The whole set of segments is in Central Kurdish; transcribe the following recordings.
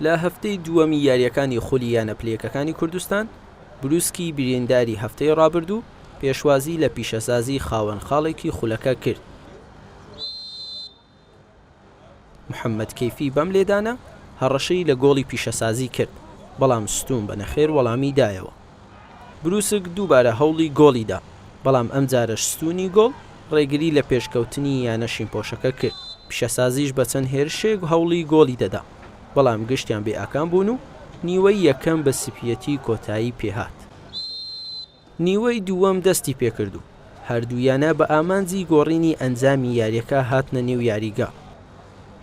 لە هەفتەی دووەمی یاریەکانی خولی یانە پلەیەکەکانی کوردستان بروسکی برینداری هەفتەی ڕابردوو پێشوازی لە پیشەسازی خاوەن خاڵێکی خولەکە کرد. محەممەد کەیفی بەم لێدانە هەڕەشەی لە گۆڵی پیشەسازی کرد، بەڵام ستون بە نەخێر وەڵامی دایەوە. بروسک دووبارە هەوڵی گۆڵیدا، بەڵام ئەم جارەش ستونی گۆڵ ڕێگری لە پێشکەوتنی یانە شینپۆشەکە کرد. پیشەسازیش بە چەند هێرشێک هەوڵی گۆڵی دەدا، بەڵام گشتیان بێ ئاکام بوون و نیوەی یەکەم بە سپیەتی کۆتایی پێهات. نیوەی دووەم دەستی پێکردو، هەردوویانە بە ئامانجی گۆڕینی ئەنجامی یاریەکە هاتنە نێو یاریگا.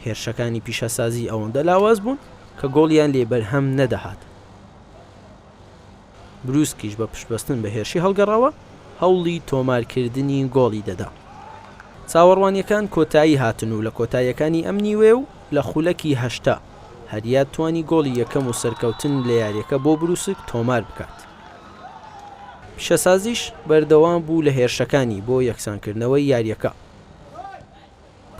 هێرشەکانی پیشەسازی ئەوەندە لاواز بوون کە گۆڵیان لێ بەرهەم نەدەهات. بروسکیش بە پشتبەستن بە هێرشی هەڵگەڕاوە هەوڵی تۆمارکردنی گۆڵی دەدا. چاوەڕوانیەکان کۆتایی هاتن و لە کۆتاییەکانی ئەم نیوێ و لە خولەکی هەشتا هەریات توانی گۆڵی یەکەم و سەرکەوتن لە یاریەکە بۆ بروسک تۆمار بکات. پیشەسازیش بەردەوام بوو لە هێرشەکانی بۆ یەکسانکردنەوەی یاریەکە.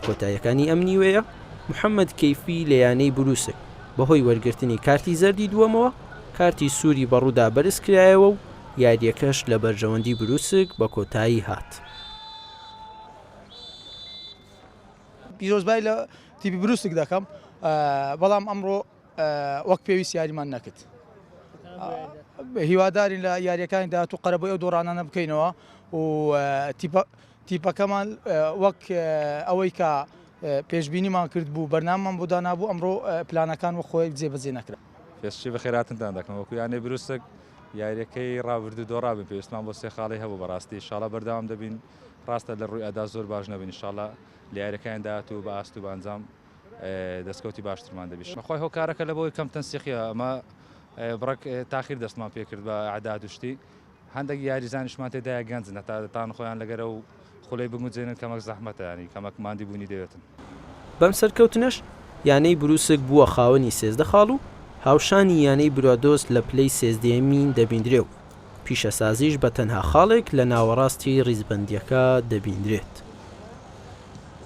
کۆتاییەکانی ئەم نیوەیە محەممەد کەیفی لە یانەی بروسک بەهۆی وەرگرتنی کارتی زەردی دووەمەوە کارتی سووری بەڕوودا بەرز کرایەوە و یاریەکەش لە بەرژەوەندی بروسک بە کۆتایی هات. پیرۆزبای لە تیپی بروسک دەکەم، بەڵام ئەمڕۆ وەک پێویست یاریمان نەکرد. هیوادارین لە یاریەکانی داهاتوو قەرەبووی ئەو دۆڕانانە بکەینەوە و تیپەکەمان وەک ئەوەی کە پێشبینیمان کرد بوو بەرناممان بۆ دانابوو ئەمڕۆ پلانەکان و خۆی جێبەجێ نەکرا. پێشی بە خێراتتان دەکەم وەکو یانەی بروسک یاریەکەی ڕابردوو دۆڕابن پێویستمان بۆ سێ خاڵی هەبوو بەڕاستی ئینشاڵڵا بەردەوام دەبین. ڕاستە لە ڕووی ئەدا زۆر باش نەبین، ئینشاڵڵا لە یاریەکان داهاتوو بە ئاست و بەنجام دەستکەوتی باشترمان دەبیت. خۆی هۆکارەکە لە بۆی کەم تەنسیقیە ئەمە بڕک تاخیر دەستمان پێکرد بە عەداد و شتی هەندێک یاریزانیشمان تێدایە گەنجن هەتا دەتان خۆیان لەگەرە و خولەی بگونجێنن کەمەک زەحمەتە، ینی کەمەک ماندی بوونی دەوێتن. بەم سەرکەوتنەش یانەی بروسک بووە خاوەنی 13 خاڵ و هاوشانی یانەی برۆدۆست لە پلەی 13مین دەبیندرێ و پیشەسازیش بە تەنها خاڵێک لە ناوەڕاستی ڕیزبەندیەکە دەبیندرێت.